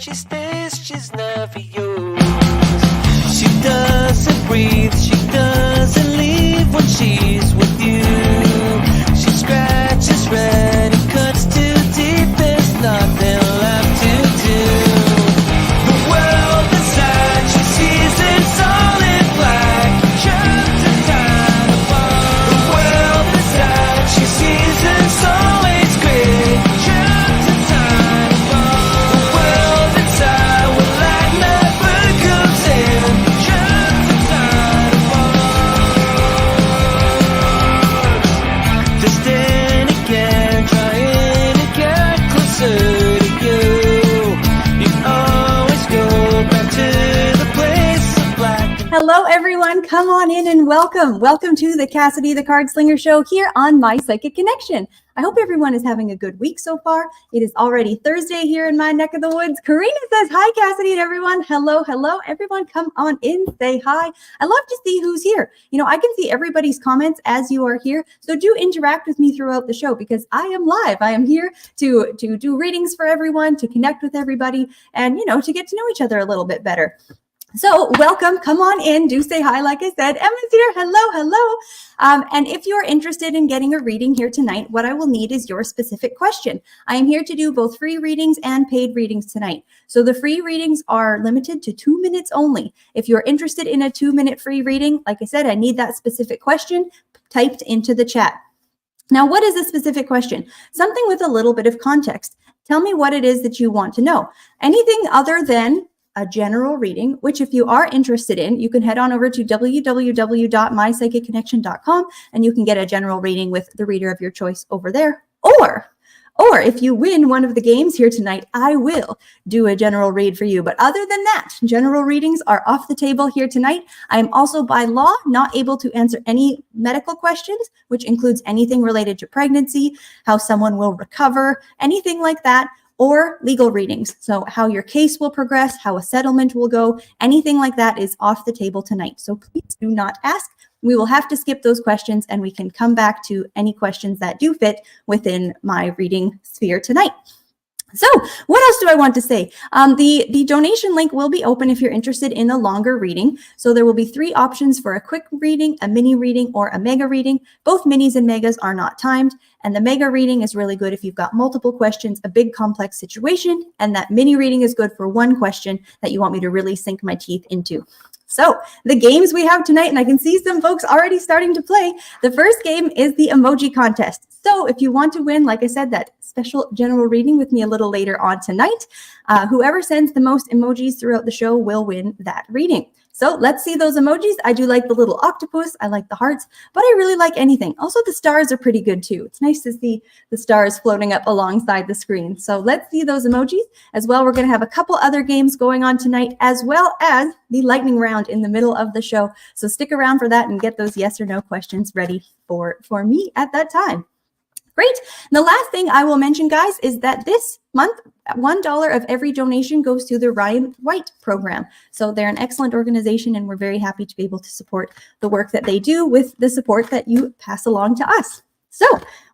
she stays, she's never yours. She doesn't breathe, she doesn't leave when she's with you. She scratches red and cuts too deep, there's nothing left to do. The world inside she sees is all in black, trapped and tied apart. The world inside she sees is always gray, trapped and tied apart. The world inside where light never comes in, trapped and tied apart. Just then again, trying to get closer to you. You always go back to the place of black. Hello, everyone. Come on in and welcome. Welcome to the Cassidy The Cardslinger show here on My Psychic Connection. I hope everyone is having a good week so far. It is already Thursday here in my neck of the woods. Karina says, hi, Cassidy, and everyone. Hello, hello. Everyone come on in, say hi. I love to see who's here. You know, I can see everybody's comments as you are here. So do interact with me throughout the show because I am live. I am here to do readings for everyone, to connect with everybody, and, you know, to get to know each other a little bit better. So welcome, come on in, do say hi, like I said. Emma's here, hello, hello. And if you're interested in getting a reading here tonight, what I will need is your specific question. I am here to do both free readings and paid readings tonight. So the free readings are limited to 2 minutes only. If you're interested in a 2-minute free reading, like I said, I need that specific question typed into the chat. Now, what is a specific question? Something with a little bit of context. Tell me what it is that you want to know. Anything other than a general reading, which if you are interested in, you can head on over to www.mypsychicconnection.com and you can get a general reading with the reader of your choice over there. Or if you win one of the games here tonight, I will do a general read for you. But other than that, general readings are off the table here tonight. I am also by law not able to answer any medical questions, which includes anything related to pregnancy, how someone will recover, anything like that, or legal readings. So how your case will progress, how a settlement will go, anything like that is off the table tonight. So please do not ask. We will have to skip those questions and we can come back to any questions that do fit within my reading sphere tonight. So what else do I want to say? The donation link will be open if you're interested in a longer reading. So there will be 3 options for a quick reading, a mini reading, or a mega reading. Both minis and megas are not timed. And the mega reading is really good if you've got multiple questions, a big complex situation. And that mini reading is good for one question that you want me to really sink my teeth into. So the games we have tonight, and I can see some folks already starting to play. The first game is the emoji contest. So if you want to win, like I said, that special general reading with me a little later on tonight, whoever sends the most emojis throughout the show will win that reading. So let's see those emojis. I do like the little octopus. I like the hearts, but I really like anything. Also, the stars are pretty good too. It's nice to see the stars floating up alongside the screen. So let's see those emojis. As well, we're going to have a couple other games going on tonight, as well as the lightning round in the middle of the show. So stick around for that and get those yes or no questions ready for me at that time. Great. And the last thing I will mention, guys, is that this month, $1 of every donation goes to the Ryan White program. So they're an excellent organization, and we're very happy to be able to support the work that they do with the support that you pass along to us. So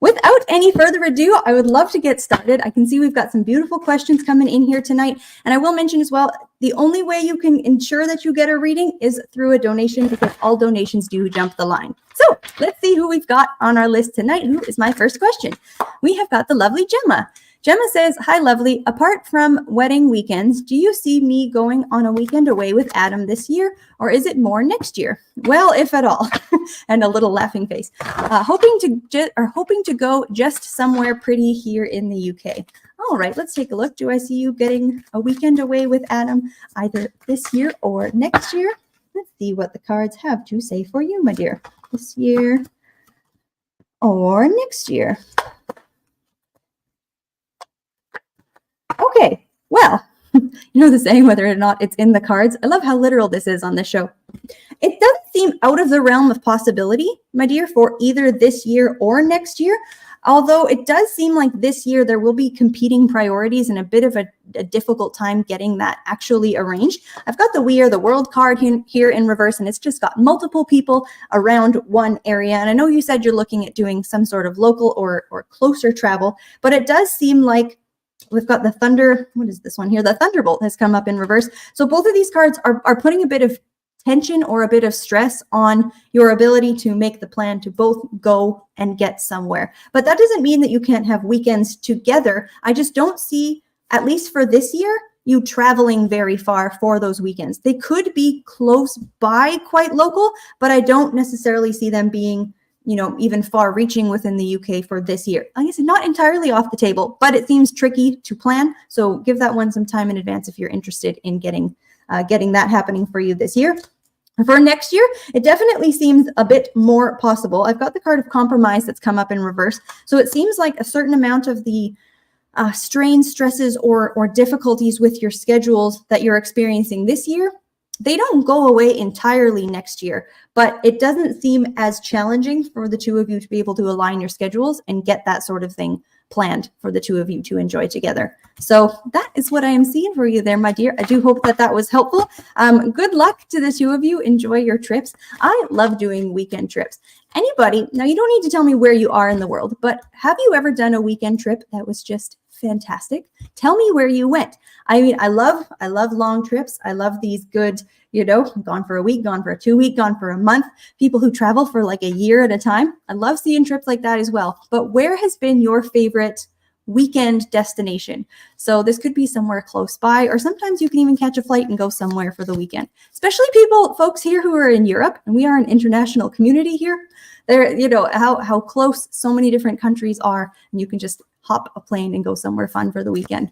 without any further ado, I would love to get started. I can see we've got some beautiful questions coming in here tonight. And I will mention as well, the only way you can ensure that you get a reading is through a donation, because all donations do jump the line. So let's see who we've got on our list tonight. Who is my first question? We have got the lovely Gemma. Gemma says, hi, lovely. Apart from wedding weekends, do you see me going on a weekend away with Adam this year, or is it more next year? Well, if at all. And a little laughing face. Hoping to go just somewhere pretty here in the UK. All right, let's take a look. Do I see you getting a weekend away with Adam either this year or next year? Let's see what the cards have to say for you, my dear. This year or next year. Okay, well, you know the saying, whether or not it's in the cards. I love how literal this is on this show. It doesn't seem out of the realm of possibility, my dear, for either this year or next year. Although it does seem like this year there will be competing priorities and a bit of a difficult time getting that actually arranged. I've got the We Are the World card here in reverse, and it's just got multiple people around one area. And I know you said you're looking at doing some sort of local or closer travel, but it does seem like we've got the Thunder. What is this one here? The Thunderbolt has come up in reverse. So both of these cards are putting a bit of tension or a bit of stress on your ability to make the plan to both go and get somewhere. But that doesn't mean that you can't have weekends together. I just don't see, at least for this year, you traveling very far for those weekends. They could be close by, quite local, but I don't necessarily see them being, you know, even far reaching within the UK for this year. Like I said, not entirely off the table, but it seems tricky to plan. So give that one some time in advance if you're interested in getting that happening for you this year. For next year, it definitely seems a bit more possible. I've got the card of compromise that's come up in reverse. So it seems like a certain amount of the strains, stresses, or difficulties with your schedules that you're experiencing this year, they don't go away entirely next year, but it doesn't seem as challenging for the two of you to be able to align your schedules and get that sort of thing planned for the two of you to enjoy together. So that is what I am seeing for you there, my dear. I do hope that that was helpful. Good luck to the two of you. Enjoy your trips. I love doing weekend trips. Anybody, now you don't need to tell me where you are in the world, but have you ever done a weekend trip that was just fantastic? Tell me where you went. I mean, I love long trips. I love these good, you know, gone for a week, gone for a 2 week, gone for a month, people who travel for like a year at a time. I love seeing trips like that as well. But where has been your favorite weekend destination? So this could be somewhere close by, or sometimes you can even catch a flight and go somewhere for the weekend, especially folks here who are in Europe, and we are an international community here. There, you know, how close so many different countries are, and you can just hop a plane and go somewhere fun for the weekend.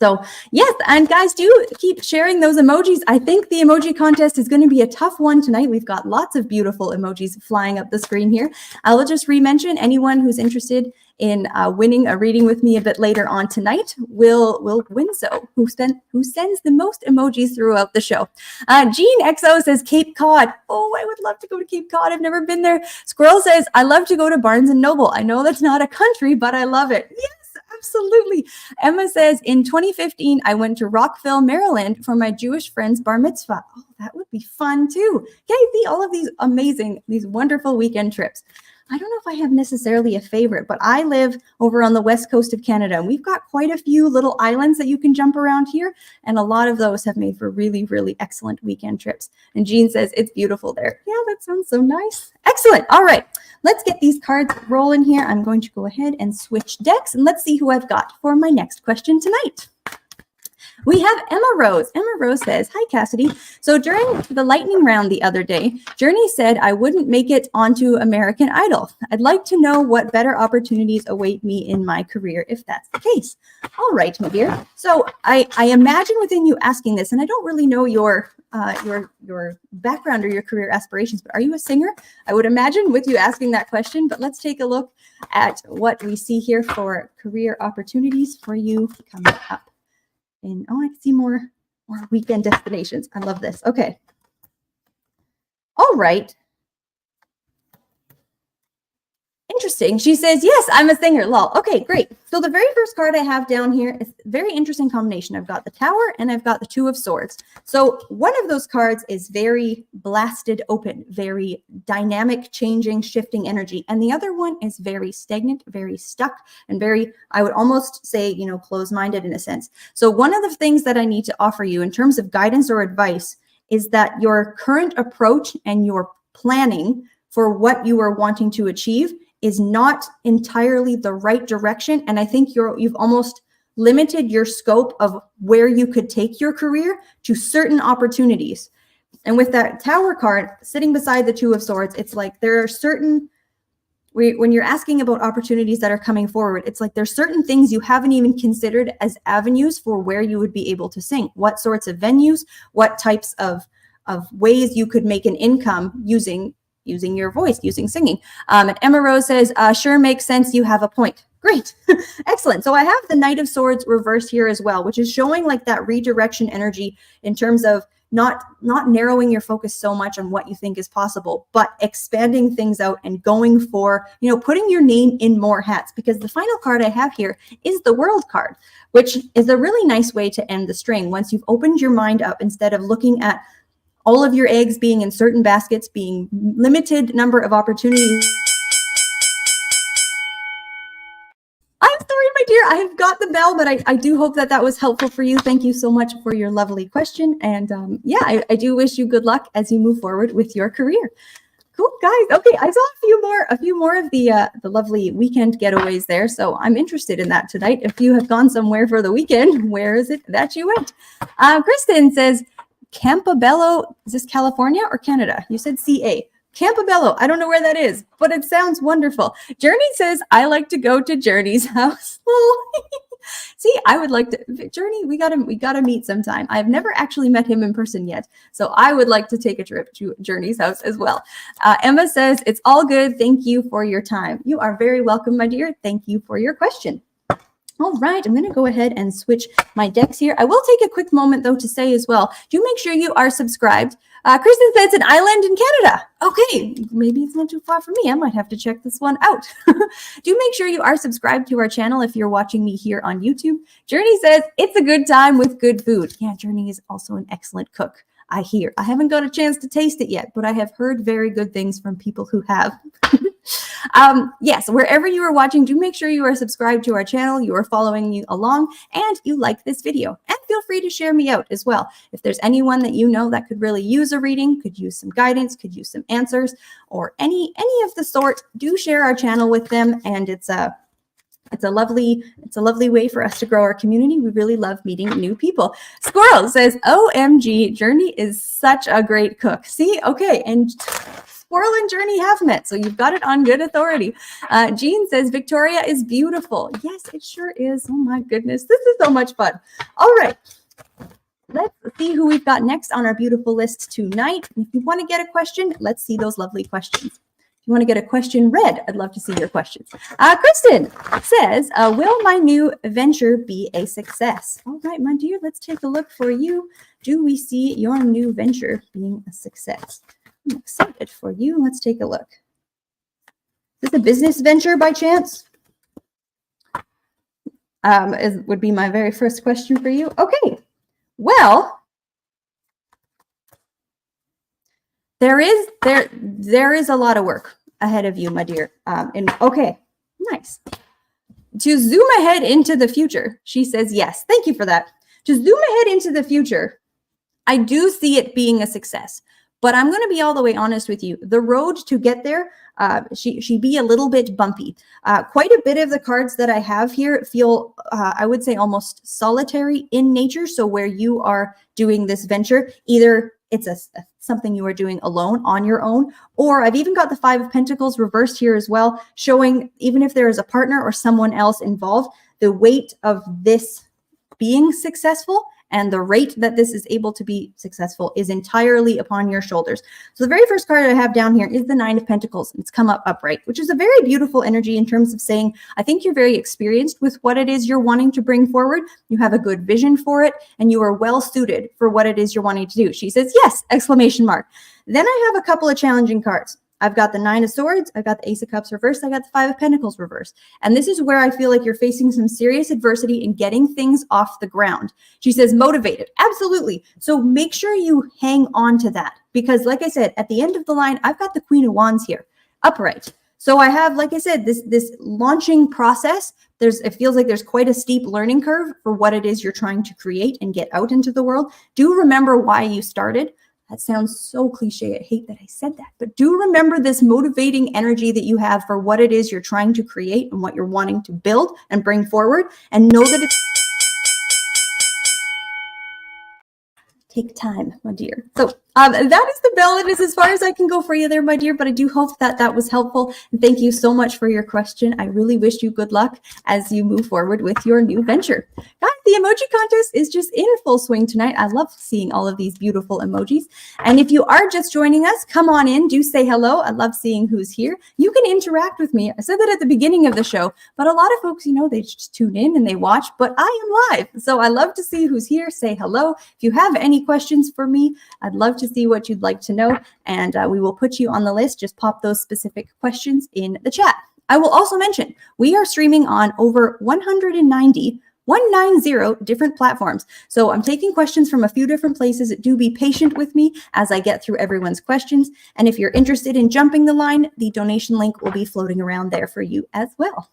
So yes, and guys, do keep sharing those emojis. I think the emoji contest is going to be a tough one tonight. We've got lots of beautiful emojis flying up the screen here. I will just re-mention anyone who's interested in winning a reading with me a bit later on tonight will win so, who sends the most emojis throughout the show. Jean XO says Cape Cod. Oh, I would love to go to Cape Cod. I've never been there. Squirrel says, I love to go to Barnes & Noble. I know that's not a country, but I love it. Yes. Absolutely. Emma says, in 2015, I went to Rockville, Maryland for my Jewish friend's bar mitzvah. Oh, that would be fun too. Okay, see all of these amazing, these wonderful weekend trips. I don't know if I have necessarily a favorite, but I live over on the west coast of Canada, and we've got quite a few little islands that you can jump around here, and a lot of those have made for really, really excellent weekend trips. And Jean says, it's beautiful there. Yeah, that sounds so nice. Excellent. All right, let's get these cards rolling here. I'm going to go ahead and switch decks, and let's see who I've got for my next question tonight. We have Emma Rose. Emma Rose says, hi, Cassidy. So during the lightning round the other day, Journey said I wouldn't make it onto American Idol. I'd like to know what better opportunities await me in my career if that's the case. All right, my dear. So I imagine within you asking this, and I don't really know your background or your career aspirations, but are you a singer? I would imagine with you asking that question, but let's take a look at what we see here for career opportunities for you coming up. And oh, I can see more weekend destinations. I love this. Okay. All right. Interesting. She says, yes, I'm a singer. Lol. Okay, great. So the very first card I have down here is a very interesting combination. I've got the Tower and I've got the Two of Swords. So one of those cards is very blasted open, very dynamic, changing, shifting energy. And the other one is very stagnant, very stuck, and very, I would almost say, you know, closed-minded in a sense. So one of the things that I need to offer you in terms of guidance or advice is that your current approach and your planning for what you are wanting to achieve is not entirely the right direction. And I think you've almost limited your scope of where you could take your career to certain opportunities. And with that Tower card sitting beside the Two of Swords, it's like there are certain, when you're asking about opportunities that are coming forward, it's like there's certain things you haven't even considered as avenues for where you would be able to sing. What sorts of venues, what types of ways you could make an income using your voice, using singing. And Emma Rose says, sure, makes sense. You have a point. Great. Excellent. So I have the Knight of Swords reversed here as well, which is showing like that redirection energy in terms of not narrowing your focus so much on what you think is possible, but expanding things out and going for, you know, putting your name in more hats. Because the final card I have here is the World card, which is a really nice way to end the string. Once you've opened your mind up, instead of looking at all of your eggs being in certain baskets, being limited number of opportunities. I'm sorry, my dear. I've got the bell, but I do hope that that was helpful for you. Thank you so much for your lovely question. And yeah, I do wish you good luck as you move forward with your career. Cool, guys. Okay, I saw a few more of the lovely weekend getaways there. So I'm interested in that tonight. If you have gone somewhere for the weekend, where is it that you went? Kristen says, Campobello, is this California or Canada? You said CA. Campobello, I don't know where that is, but it sounds wonderful. Journey says, I like to go to Journey's house. See, I would like to, Journey, we gotta meet sometime. I've never actually met him in person yet, so I would like to take a trip to Journey's house as well. Emma says, it's all good. Thank you for your time. You are very welcome, my dear. Thank you for your question. All right, I'm going to go ahead and switch my decks here. I will take a quick moment, though, to say as well, do make sure you are subscribed. Kristen says it's an island in Canada. Okay, maybe it's not too far from me. I might have to check this one out. Do make sure you are subscribed to our channel if you're watching me here on YouTube. Journey says it's a good time with good food. Yeah, Journey is also an excellent cook. I hear. I haven't got a chance to taste it yet, but I have heard very good things from people who have. Yes, wherever you are watching, do make sure you are subscribed to our channel, you are following you along, and you like this video. And feel free to share me out as well. If there's anyone that you know that could really use a reading, could use some guidance, could use some answers, or any of the sort, do share our channel with them. And it's a lovely way for us to grow our community. We really love meeting new people. Squirrel says, OMG, Journey is such a great cook. See, okay, and Squirrel and Journey have met, so you've got it on good authority. Jean says, Victoria is beautiful. Yes, it sure is. Oh my goodness, this is so much fun. All right, let's see who we've got next on our beautiful list tonight. If you want to get a question, let's see those lovely questions. If you want to get a question read, I'd love to see your questions. Kristen says, will my new venture be a success? All right, my dear, let's take a look for you. Do we see your new venture being a success? I'm excited for you. Let's take a look. Is this a business venture by chance? Would be my very first question for you. Okay. Well, there is a lot of work ahead of you, my dear. And okay, nice. To zoom ahead into the future, she says yes. Thank you for that. To zoom ahead into the future, I do see it being a success. But I'm going to be all the way honest with you. The road to get there, she be a little bit bumpy. Quite a bit of the cards that I have here feel, I would say, almost solitary in nature. So where you are doing this venture, either it's something you are doing alone on your own, or I've even got the Five of Pentacles reversed here as well, showing even if there is a partner or someone else involved, the weight of this being successful and the rate that this is able to be successful is entirely upon your shoulders. So the very first card I have down here is the Nine of Pentacles. It's come up upright, which is a very beautiful energy in terms of saying, I think you're very experienced with what it is you're wanting to bring forward. You have a good vision for it, and you are well suited for what it is you're wanting to do. She says, yes, exclamation mark. Then I have a couple of challenging cards. I've got the Nine of Swords, I've got the Ace of Cups reversed, I got the Five of Pentacles reversed. And this is where I feel like you're facing some serious adversity in getting things off the ground. She says, motivated. Absolutely. So make sure you hang on to that. Because like I said, at the end of the line, I've got the Queen of Wands here, upright. So I have, like I said, this launching process. It feels like there's quite a steep learning curve for what it is you're trying to create and get out into the world. Do remember why you started. That sounds so cliche. I hate that I said that. But do remember this motivating energy that you have for what it is you're trying to create and what you're wanting to build and bring forward. And know that it's take time, my dear. So that is the bell. It is as far as I can go for you there, my dear, but I do hope that that was helpful. And thank you so much for your question. I really wish you good luck as you move forward with your new venture. Guys, the emoji contest is just in full swing tonight. I love seeing all of these beautiful emojis. And if you are just joining us, come on in, do say hello. I love seeing who's here. You can interact with me. I said that at the beginning of the show, but a lot of folks, they just tune in and they watch, but I am live. So I love to see who's here. Say hello. If you have any questions for me, I'd love to see what you'd like to know, and we will put you on the list. Just pop those specific questions in the chat. I will also mention we are streaming on over 190 different platforms. So I'm taking questions from a few different places. Do be patient with me as I get through everyone's questions. And if you're interested in jumping the line, the donation link will be floating around there for you as well.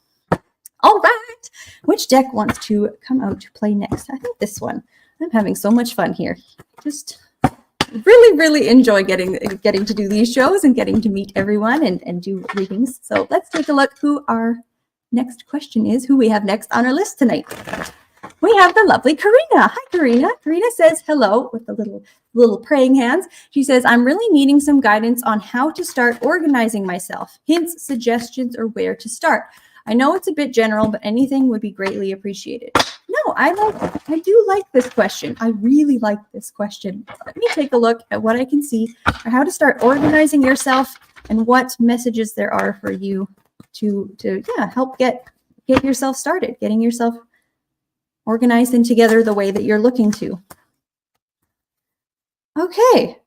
All right. Which deck wants to come out to play next? I think this one. I'm having so much fun here. Just really enjoy getting to do these shows and getting to meet everyone and do readings. So let's take a look who our next question is, who we have next on our list tonight. We have the lovely Karina. Hi, Karina. Karina says hello with the little praying hands. She says, I'm really needing some guidance on how to start organizing myself. Hints, suggestions, or where to start. I know it's a bit general, but anything would be greatly appreciated. No, I do like this question. I really like this question. Let me take a look at what I can see for how to start organizing yourself and what messages there are for you to help get yourself started, getting yourself organized and together the way that you're looking to. Okay.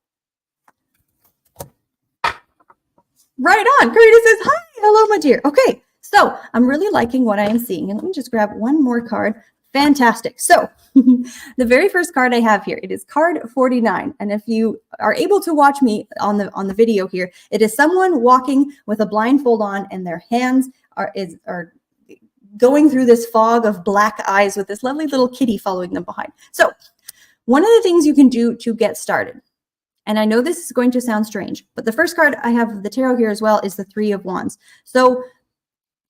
Right on. Karina says, hi, hello, my dear. Okay, so I'm really liking what I am seeing. And let me just grab one more card. Fantastic. So the very first card I have here, it is card 49. And if you are able to watch me on the video here, it is someone walking with a blindfold on and their hands are going through this fog of black eyes with this lovely little kitty following them behind. So one of the things you can do to get started, and I know this is going to sound strange, but the first card I have of the tarot here as well is the Three of Wands. So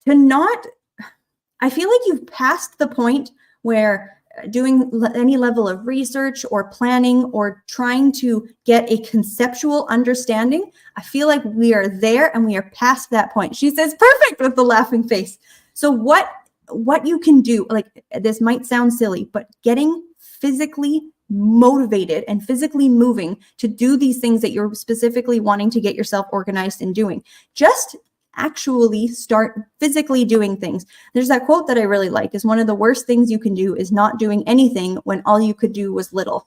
I feel like you've passed the point where doing any level of research or planning or trying to get a conceptual understanding, I feel like we are there and we are past that point. She says, perfect, with the laughing face. So what you can do, like, this might sound silly, but getting physically motivated and physically moving to do these things that you're specifically wanting to get yourself organized and doing. Just actually start physically doing things. There's that quote that I really like, is one of the worst things you can do is not doing anything when all you could do was little.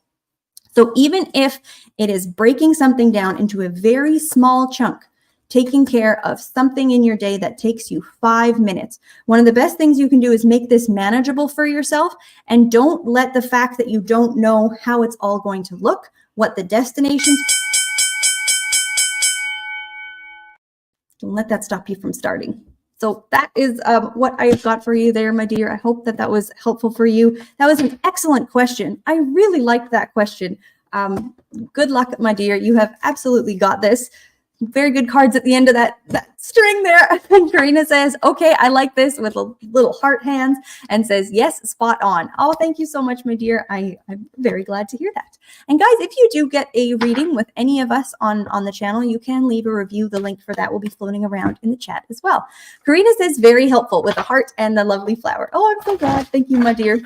So even if it is breaking something down into a very small chunk, taking care of something in your day that takes you 5 minutes. One of the best things you can do is make this manageable for yourself, and don't let the fact that you don't know how it's all going to look, what the destination, don't let that stop you from starting. So that is what I've got for you there, my dear. I hope that was helpful for you. That was an excellent question. I really liked that question. Good luck, my dear. You have absolutely got this. Very good cards at the end of that string there. And Karina says, okay, I like this, with little heart hands, and says, yes, spot on. Oh, thank you so much, my dear. I'm very glad to hear that. And guys, if you do get a reading with any of us on the channel, you can leave a review. The link for that will be floating around in the chat as well. Karina says, very helpful, with a heart and a lovely flower. Oh, I'm so glad. Thank you, my dear.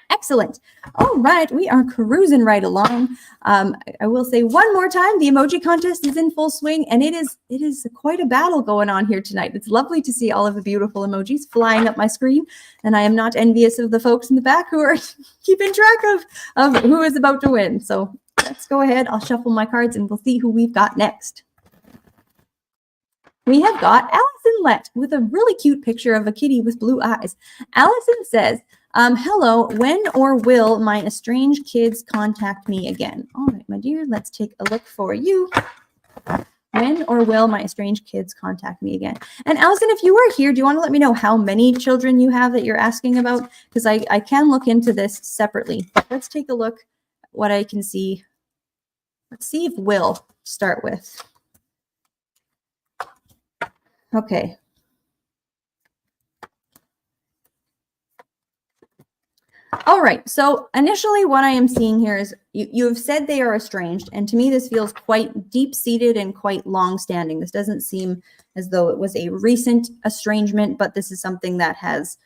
Excellent. All right, we are cruising right along. I will say one more time, the emoji contest is in full swing, and it is quite a battle going on here tonight. It's lovely to see all of the beautiful emojis flying up my screen, and I am not envious of the folks in the back who are keeping track of who is about to win. So let's go ahead. I'll shuffle my cards, and we'll see who we've got next. We have got Allison Lett with a really cute picture of a kitty with blue eyes. Allison says, hello, when or will my estranged kids contact me again? All right, my dear, let's take a look for you. When or will my estranged kids contact me again? And Allison, if you are here, do you want to let me know how many children you have that you're asking about? Because I can look into this separately. But let's take a look at what I can see. Let's see if will start with. Okay. All right. So initially what I am seeing here is you have said they are estranged. And to me, this feels quite deep-seated and quite long-standing. This doesn't seem as though it was a recent estrangement, but this is something that has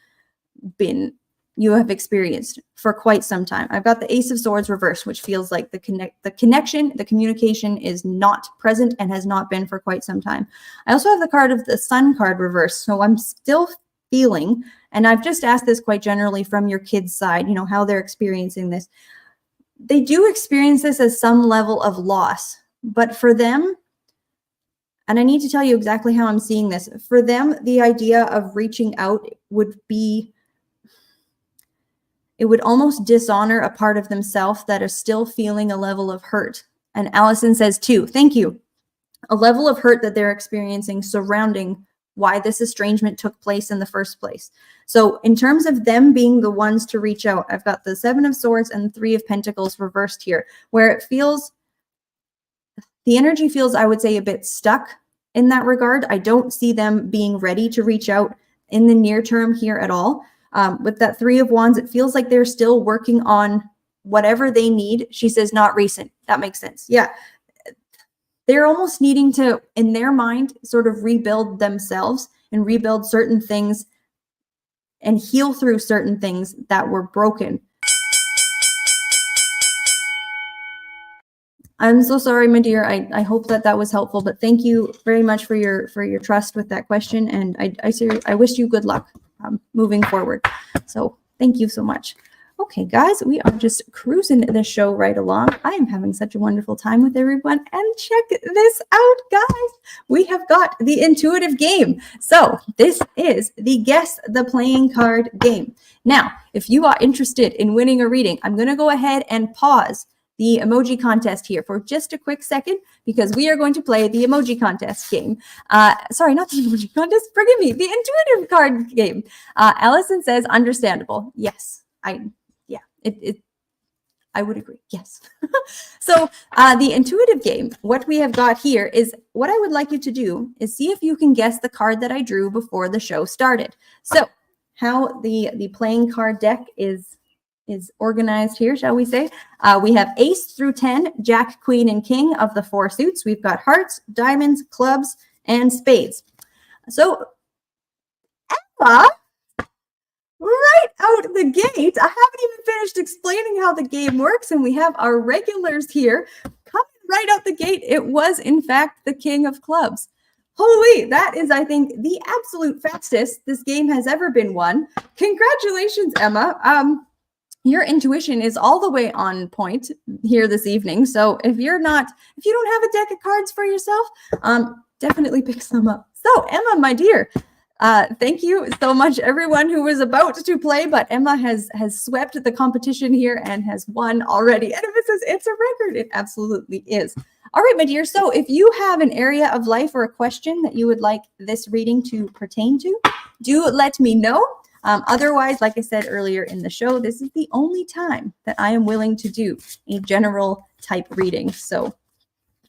been, you have experienced for quite some time. I've got the Ace of Swords reversed, which feels like the connection, the communication is not present and has not been for quite some time. I also have the card of the Sun card reversed. So I'm still feeling, and I've just asked this quite generally from your kids' side, you know, how they're experiencing this. They do experience this as some level of loss, but for them, and I need to tell you exactly how I'm seeing this, for them, the idea of reaching out would be, it would almost dishonor a part of themselves that is still feeling a level of hurt. And Allison says too, thank you, a level of hurt that they're experiencing surrounding why this estrangement took place in the first place. So in terms of them being the ones to reach out, I've got the 7 of Swords and 3 of Pentacles reversed here, where it feels, the energy feels, I would say, a bit stuck in that regard. I don't see them being ready to reach out in the near term here at all. With that 3 of Wands, it feels like they're still working on whatever they need. She says, not recent. That makes sense. Yeah. They're almost needing to, in their mind, sort of rebuild themselves and rebuild certain things and heal through certain things that were broken. I'm so sorry, my dear. I hope that that was helpful, but thank you very much for your trust with that question. And I wish you good luck moving forward. So thank you so much. Okay, guys, we are just cruising the show right along. I am having such a wonderful time with everyone. And check this out, guys. We have got the intuitive game. So this is the Guess the Playing Card game. Now, if you are interested in winning a reading, I'm going to go ahead and pause the emoji contest here for just a quick second, because we are going to play the emoji contest game. Sorry, not the emoji contest. Forgive me. The intuitive card game. Allison says, understandable. Yes, I would agree. Yes. So the intuitive game, what we have got here is, what I would like you to do is see if you can guess the card that I drew before the show started. So how the playing card deck is organized here, shall we say. We have ace through 10, jack, queen, and king of the 4 suits. We've got hearts, diamonds, clubs, and spades. So Emma, right out the gate, I haven't even finished explaining how the game works, and we have our regulars here coming right out the gate. It was, in fact, the king of clubs. Holy, that is, I think, the absolute fastest this game has ever been won. Congratulations, Emma. Your intuition is all the way on point here this evening. So if you don't have a deck of cards for yourself, definitely pick some up. So Emma, my dear, thank you so much, everyone who was about to play, but Emma has swept the competition here and has won already. And if it says it's a record, it absolutely is. All right, my dear. So if you have an area of life or a question that you would like this reading to pertain to, do let me know. Otherwise, like I said earlier in the show, this is the only time that I am willing to do a general type reading. So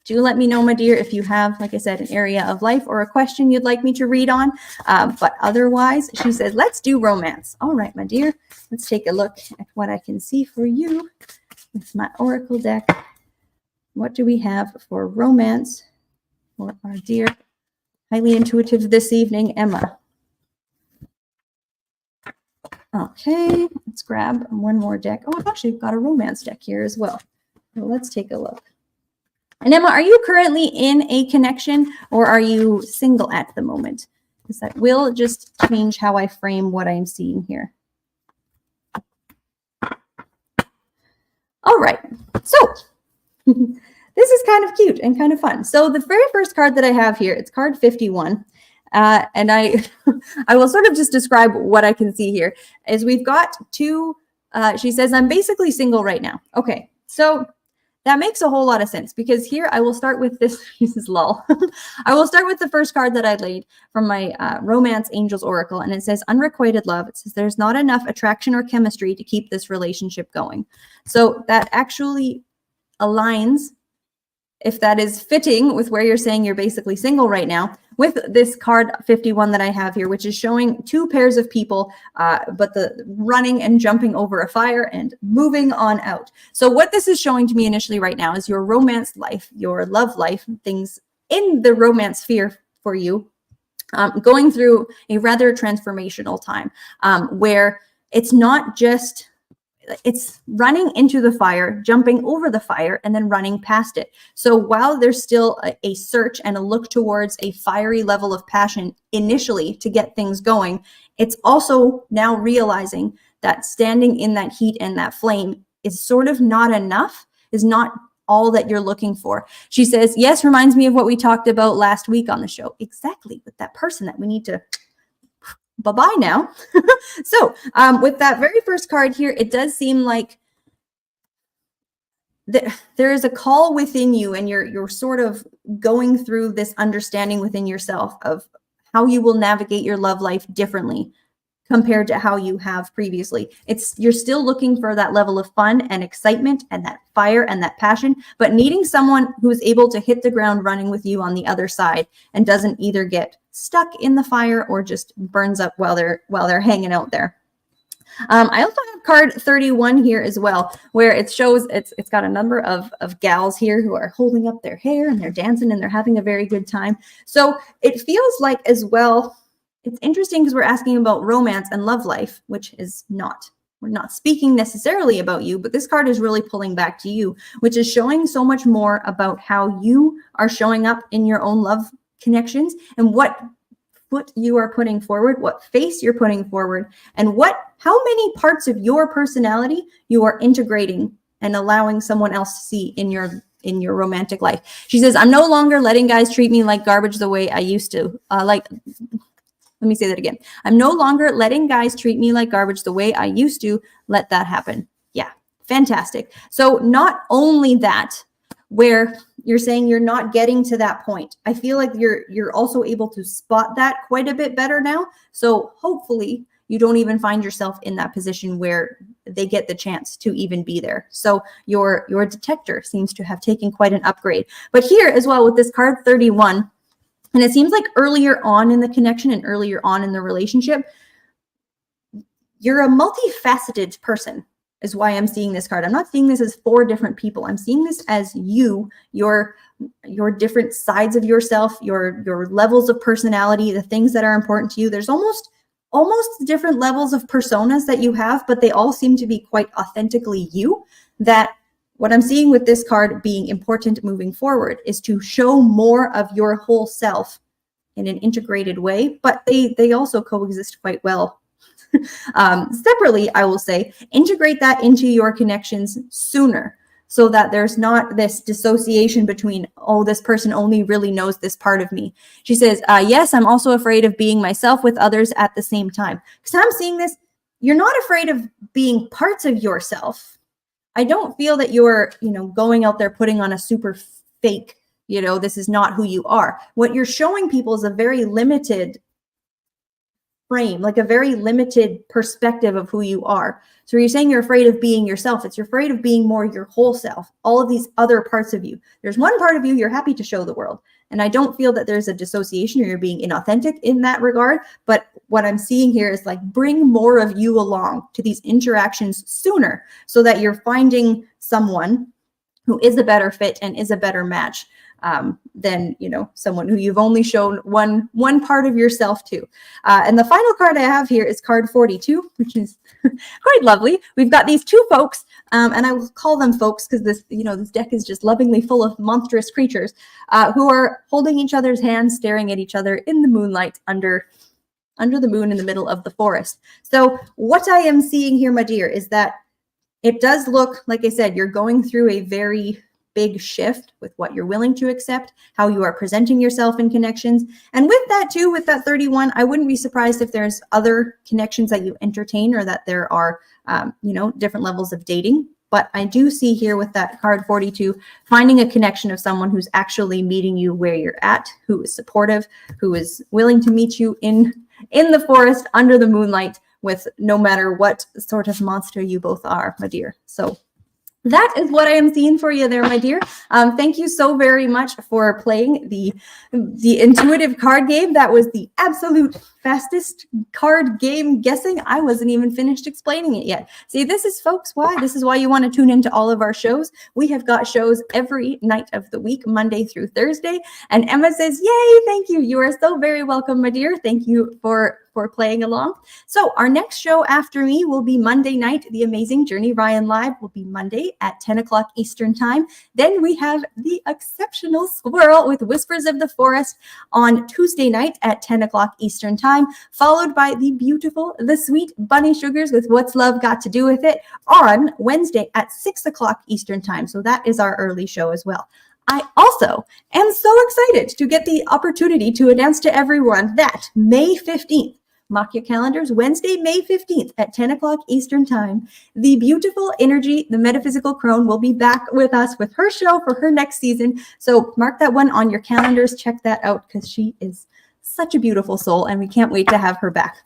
do let me know, my dear, if you have, like I said, an area of life or a question you'd like me to read on. But otherwise, she says, let's do romance. All right, my dear, let's take a look at what I can see for you with my oracle deck. What do we have for romance for our dear, highly intuitive this evening, Emma? Okay, let's grab one more deck. Oh, I've actually got a romance deck here as well. So let's take a look. And Emma, are you currently in a connection, or are you single at the moment? Because that will just change how I frame what I'm seeing here. All right, so this is kind of cute and kind of fun. So the very first card that I have here, it's card 51. And I will sort of just describe what I can see here. Is we've got 2, she says, I'm basically single right now. Okay, so that makes a whole lot of sense, because here I will start with this. This is lull. I will start with the first card that I laid from my Romance Angels Oracle, and it says unrequited love. It says there's not enough attraction or chemistry to keep this relationship going. So that actually aligns, if that is fitting with where you're saying you're basically single right now, with this card 51 that I have here, which is showing 2 pairs of people, but the running and jumping over a fire and moving on out. So what this is showing to me initially right now is your romance life, your love life, things in the romance sphere for you, going through a rather transformational time, where it's not just, it's running into the fire, jumping over the fire, and then running past it. So while there's still a search and a look towards a fiery level of passion initially to get things going, it's also now realizing that standing in that heat and that flame is sort of not enough, is not all that you're looking for. She says, yes, reminds me of what we talked about last week on the show. Exactly, with that person that we need to bye-bye now. So with that very first card here, it does seem like there is a call within you, and you're sort of going through this understanding within yourself of how you will navigate your love life differently compared to how you have previously. You're still looking for that level of fun and excitement and that fire and that passion, but needing someone who's able to hit the ground running with you on the other side and doesn't either get stuck in the fire or just burns up while they're hanging out there. I also have card 31 here as well, where it shows it's got a number of gals here who are holding up their hair and they're dancing and they're having a very good time. So it feels like as well, it's interesting because we're asking about romance and love life, which is not. We're not speaking necessarily about you, but this card is really pulling back to you, which is showing so much more about how you are showing up in your own love connections and what foot you are putting forward, what face you're putting forward, and how many parts of your personality you are integrating and allowing someone else to see in your romantic life. She says, I'm no longer letting guys treat me like garbage the way I used to. Let me say that again. I'm no longer letting guys treat me like garbage the way I used to. Let that happen. Yeah, fantastic. So not only that, where you're saying you're not getting to that point, I feel like you're also able to spot that quite a bit better now. So hopefully you don't even find yourself in that position where they get the chance to even be there. So your detector seems to have taken quite an upgrade. But here as well with this card 31, and it seems like earlier on in the connection and earlier on in the relationship, you're a multifaceted person is why I'm seeing this card. I'm not seeing this as 4 different people. I'm seeing this as you, your different sides of yourself, your levels of personality, the things that are important to you. There's almost different levels of personas that you have, but they all seem to be quite authentically you. That what I'm seeing with this card being important moving forward is to show more of your whole self in an integrated way, but they also coexist quite well. Separately, I will say, integrate that into your connections sooner so that there's not this dissociation between, oh, this person only really knows this part of me. She says, yes, I'm also afraid of being myself with others at the same time. Because I'm seeing this, you're not afraid of being parts of yourself. I don't feel that you're, going out there putting on a super fake, this is not who you are. What you're showing people is a very limited frame, like a very limited perspective of who you are. So you're saying you're afraid of being yourself. You're afraid of being more your whole self, all of these other parts of you. There's one part of you you're happy to show the world. And I don't feel that there's a dissociation or you're being inauthentic in that regard. But what I'm seeing here is like bring more of you along to these interactions sooner so that you're finding someone who is a better fit and is a better match than, someone who you've only shown one part of yourself to. And the final card I have here is card 42, which is quite lovely. We've got these 2 folks, and I will call them folks because this deck is just lovingly full of monstrous creatures who are holding each other's hands, staring at each other in the moonlight under the moon in the middle of the forest. So what I am seeing here, my dear, is that it does look, like I said, you're going through a very big shift with what you're willing to accept, how you are presenting yourself in connections. And with that too, with that 31, I wouldn't be surprised if there's other connections that you entertain or that there are, different levels of dating. But I do see here with that card 42, finding a connection of someone who's actually meeting you where you're at, who is supportive, who is willing to meet you in the forest under the moonlight with no matter what sort of monster you both are, my dear. So that is what I am seeing for you there, my dear. Thank you so very much for playing the intuitive card game. That was the absolute fastest card game guessing. I wasn't even finished explaining it yet. See, this is, folks, why. This is why you want to tune into all of our shows. We have got shows every night of the week, Monday through Thursday. And Emma says, yay, thank you. You are so very welcome, my dear. Thank you for playing along. So our next show after me will be Monday night. The Amazing Journey Ryan Live will be Monday at 10 o'clock Eastern Time. Then we have The Exceptional Squirrel with Whispers of the Forest on Tuesday night at 10 o'clock Eastern Time, followed by the beautiful, the sweet Bunny Sugars with What's Love Got to Do with It on Wednesday at 6 o'clock Eastern Time. So that is our early show as well. I also am so excited to get the opportunity to announce to everyone that May 15th, mark your calendars, Wednesday, May 15th at 10 o'clock Eastern Time, the beautiful Energy, the Metaphysical Crone, will be back with us with her show for her next season. So mark that one on your calendars. Check that out because she is Such a beautiful soul, and we can't wait to have her back.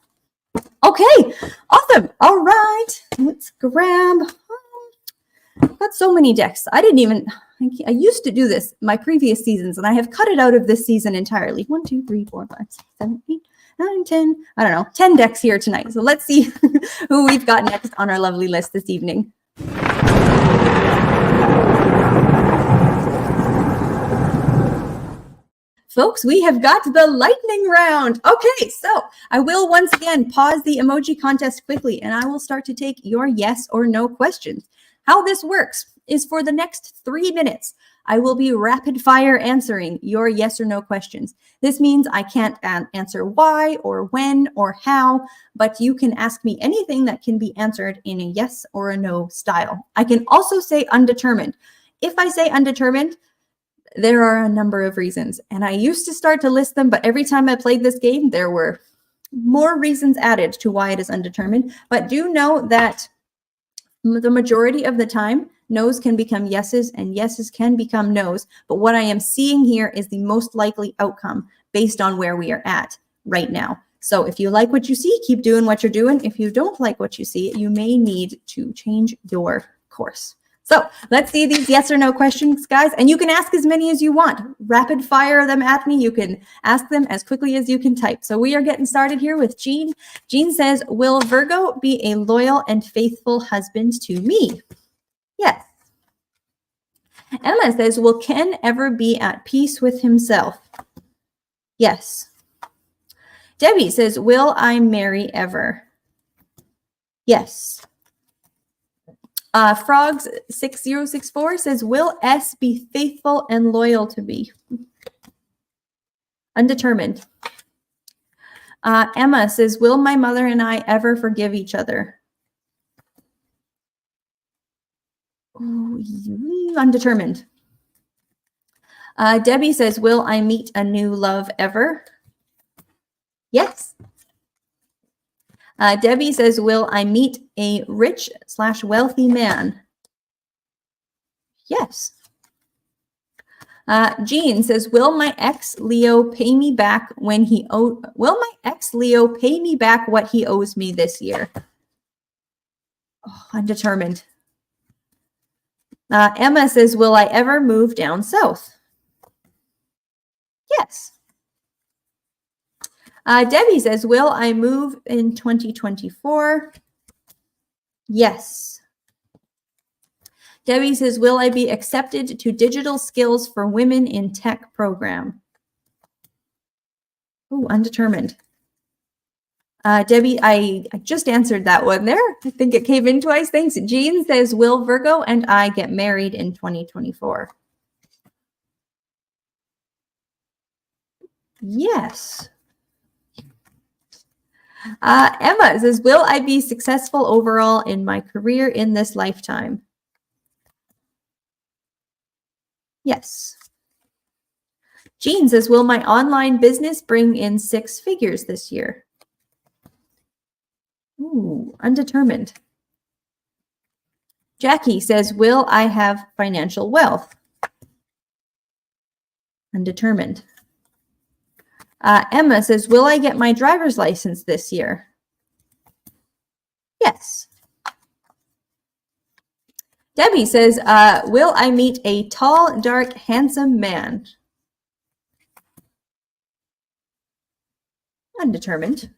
Okay, awesome. All right, let's grab. I've got so many decks. I used to do this my previous seasons, and I have cut it out of this season entirely. 1, 2, 3, 4, 5, 6, 7, 8, 9, 10. I don't know, 10 decks here tonight. So let's see who we've got next on our lovely list this evening. Folks, we have got the lightning round. Okay, so I will once again pause the emoji contest quickly, and I will start to take your yes or no questions. How this works is for the next 3 minutes, I will be rapid fire answering your yes or no questions. This means I can't answer why or when or how, but you can ask me anything that can be answered in a yes or a no style. I can also say undetermined. If I say undetermined, there are a number of reasons, and I used to start to list them, but every time I played this game, there were more reasons added to why it is undetermined. But do know that the majority of the time, no's can become yeses and yeses can become no's. But what I am seeing here is the most likely outcome based on where we are at right now. So if you like what you see, keep doing what you're doing. If you don't like what you see, you may need to change your course. So let's see these yes or no questions, guys. And you can ask as many as you want. Rapid fire them at me. You can ask them as quickly as you can type. So we are getting started here with Jean. Jean says, will Virgo be a loyal and faithful husband to me? Yes. Emma says, will Ken ever be at peace with himself? Yes. Debbie says, will I marry ever? Yes. Frogs 6064 says, will S be faithful and loyal to me? Undetermined. Emma says, will my mother and I ever forgive each other? Ooh, undetermined. Debbie says, will I meet a new love ever? Yes. Debbie says, will I meet a rich/wealthy man? Yes. Jean says, will my ex Leo pay me back when will my ex Leo pay me back what he owes me this year? Oh, undetermined. Emma says, will I ever move down south? Yes. Debbie says, will I move in 2024? Yes. Debbie says, will I be accepted to Digital Skills for Women in Tech program? Oh, undetermined. Debbie, I just answered that one there. I think it came in twice. Thanks. Jean says, will Virgo and I get married in 2024? Yes. Emma says, will I be successful overall in my career in this lifetime? Yes. Jean says, will my online business bring in 6 figures this year? Ooh, undetermined. Jackie says, will I have financial wealth? Undetermined. Emma says, will I get my driver's license this year? Yes. Debbie says, will I meet a tall, dark, handsome man? Undetermined.